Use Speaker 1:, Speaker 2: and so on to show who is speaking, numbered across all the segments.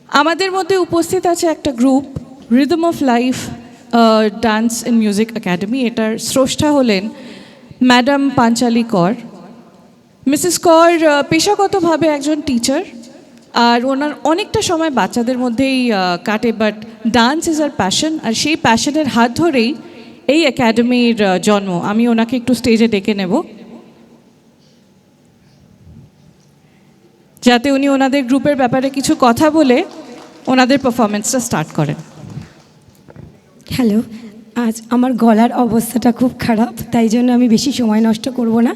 Speaker 1: আমাদের মধ্যে উপস্থিত আছে একটা group rhythm of life dance and music academy. এটার স্রষ্টা হলেন ম্যাডাম পাঞ্চালী কর। মিসেস কর পেশাগতভাবে একজন টিচার, আর ওনার অনেকটা সময় বাচ্চাদের মধ্যেই কাটে, but dance is our passion, আর সেই প্যাশনের হাত ধরেই এই একাডেমির জন্ম। আমি ওনাকে একটু স্টেজে ডেকে নেব যাতে উনি ওনাদের গ্রুপের ব্যাপারে কিছু কথা বলে ওনাদের পারফরমেন্সটা স্টার্ট করেন।
Speaker 2: হ্যালো, আজ আমার গলার অবস্থাটা খুব খারাপ, তাই জন্য আমি বেশি সময় নষ্ট করব না।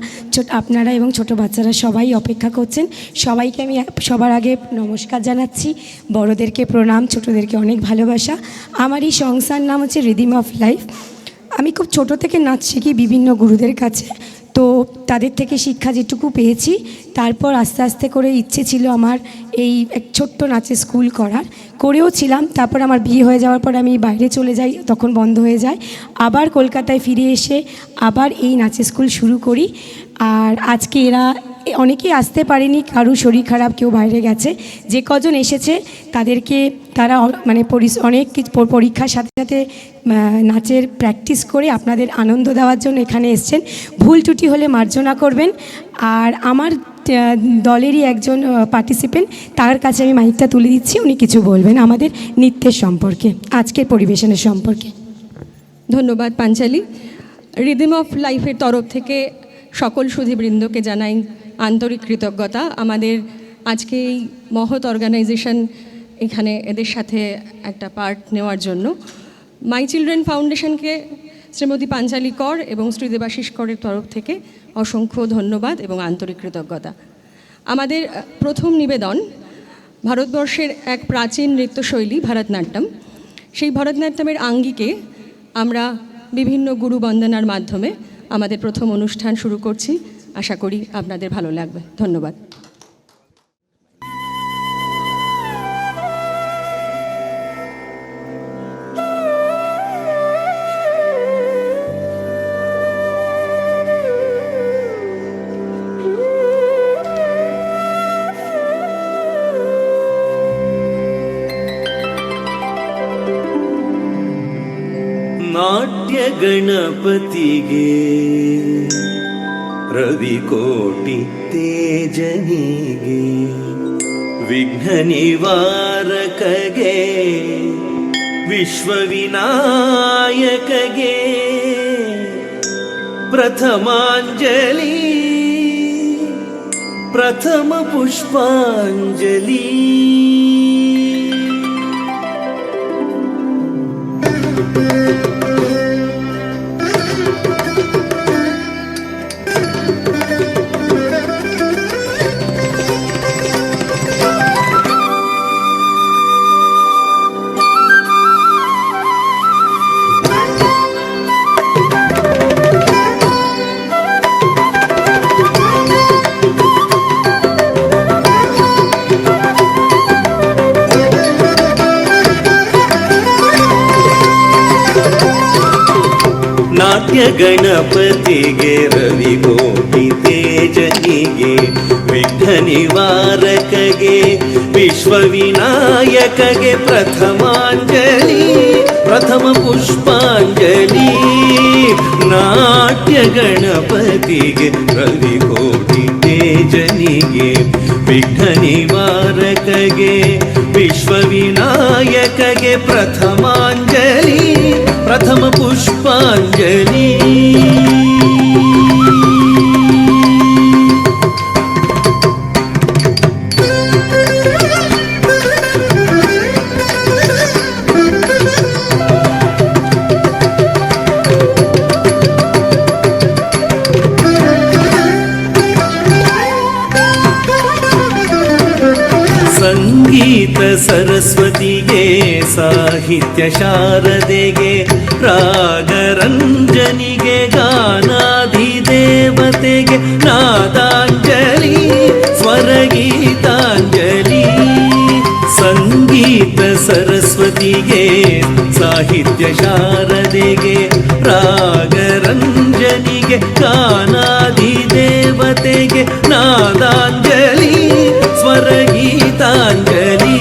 Speaker 2: আপনারা এবং ছোট বাচ্চারা সবাই অপেক্ষা করছেন। সবাইকে আমি সবার আগে নমস্কার জানাচ্ছি, বড়োদেরকে প্রণাম, ছোটদেরকে অনেক ভালোবাসা। আমার এই সংস্থার নাম হচ্ছে রিদম অফ লাইফ। আমি খুব ছোট থেকে নাচ শিখি বিভিন্ন গুরুদের কাছে, তো তাদের থেকে শিক্ষা যেটুকু পেয়েছি, তারপর আস্তে আস্তে করে ইচ্ছে ছিল আমার এই এক ছোট্ট নাচের স্কুল করেও ছিলাম। তারপর আমার বিয়ে হয়ে যাওয়ার পর আমি বাইরে চলে যাই, তখন বন্ধ হয়ে যায়। আবার কলকাতায় ফিরে এসে আবার এই নাচের স্কুল শুরু করি। আর আজকে এরা অনেকেই আসতে পারেনি, কারো শরীর খারাপ, কেউ বাইরে গেছে। যে কজন এসেছে তারা মানে অনেক পরীক্ষার সাথে সাথে নাচের প্র্যাকটিস করে আপনাদের আনন্দ দেওয়ার জন্য এখানে এসছেন। ভুল ত্রুটি হলে মার্জনা করবেন। আর আমার দলেরই একজন পার্টিসিপেন্ট, তার কাছে আমি মাইকটা তুলে দিচ্ছি, উনি কিছু বলবেন আমাদের নৃত্যের সম্পর্কে, আজকের পরিবেশনের সম্পর্কে।
Speaker 3: ধন্যবাদ পাঞ্চালী। রিদম অফ লাইফের তরফ থেকে সকল সুধীবৃন্দকে জানাই আন্তরিক কৃতজ্ঞতা আমাদের আজকে এই মহৎ অর্গানাইজেশন এখানে এদের সাথে একটা পার্ট নেওয়ার জন্য। মাই চিলড্রেন ফাউন্ডেশনকে শ্রীমতী পাঞ্চালী কর এবং শ্রী দেবাশিস করের তরফ থেকে অসংখ্য ধন্যবাদ এবং আন্তরিক কৃতজ্ঞতা। আমাদের প্রথম নিবেদন ভারতবর্ষের এক প্রাচীন নৃত্যশৈলী ভরতনাট্যম। সেই ভরতনাট্যমের আঙ্গিকে আমরা বিভিন্ন গুরু বন্দনার মাধ্যমে আমাদের প্রথম অনুষ্ঠান শুরু করছি। আশা করি আপনাদের ভালো লাগবে। ধন্যবাদ।
Speaker 4: ನಾಟ್ಯ ಗಣಪತಿಗೆ ರವಿಕೋಟಿ ತೇಜನಿಗೆ ವಿಘ್ನ ನಿವಾರಕಗೆ ವಿಶ್ವವಿನಾಯಕಗೆ ಪ್ರಥಮಾಂಜಲಿ ಪ್ರಥಮ ಪುಷ್ಪಾಂಜಲಿ. ನಾಟ್ಯ ಗಣಪತಿಗೆ ರವಿಕೋಟಿ ತೇಜನಿಗೆ ವಿಘ್ನ ನಿವಾರಕಗೆ ವಿಶ್ವವಿನಾಯಕಗೆ ಪ್ರಥಮಾಂಜಲಿ ಪ್ರಥಮ ಪುಷ್ಪಾಂಜಲಿ. ನಾಟ್ಯ ಗಣಪತಿಗೆ ರವಿಕೋಟಿ ತೇಜನಿಗೆ ವಿಘ್ನ ನಿವಾರಕಗೆ ವಿಶ್ವವಿನಾಯಕಗೆ ಪ್ರಥಮಾಂಜಲಿ ಪ್ರಥಮ ಪುಷ್ಪಾಂಜಲಿ. ಸಂಗೀತ ಸರಸ್ವತಿಗೆ ಸಾಹಿತ್ಯ ಶಾರದೆಗೆ ರಾಗರಂಜನಿಗೆ ಗಾನಾಧಿದೇವತೆಗೆ ನಾದಾಂಜಲಿ ಸ್ವರಗೀತಾಂಜಲಿ. ಸಂಗೀತ ಸರಸ್ವತಿಗೆ ಸಾಹಿತ್ಯ ಶಾರದೆಗೆ ರಾಗರಂಜನಿಗೆ ಗಾನಾಧಿದೇವತೆಗೆ ನಾದಾಂಜಲಿ ಸ್ವರಗೀತಾಂಜಲಿ.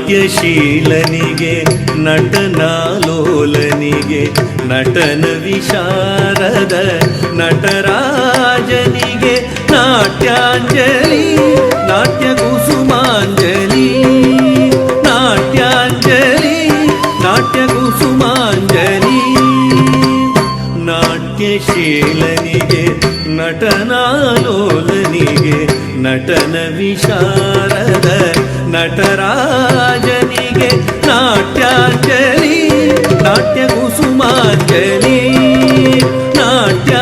Speaker 4: ನಾಟ್ಯಶೀಲನಿಗೆ ನಟನಾಲೋಲನಿಗೆ ನಟನ ವಿಶಾರದ ನಟರಾಜನಿಗೆ ನಾಟ್ಯಾಂಜಲಿ ನಾಟ್ಯ ಕುಸುಮಾಂಜಲಿ ನಾಟ್ಯಾಂಜಲಿ ನಾಟ್ಯ ಕುಸುಮಾಂಜಲಿ ನಾಟ್ಯಶೀಲನಿಗೆ ನಟನಾಲೋಲನಿಗೆ ನಟನ ವಿಶಾರದ ನಟರಾಜನಿಗೆ ನಾಟ್ಯಾಂಜಲಿ ನಾಟ್ಯ ಕುಸುಮಾಂಜಲಿ ನಾಟ್ಯ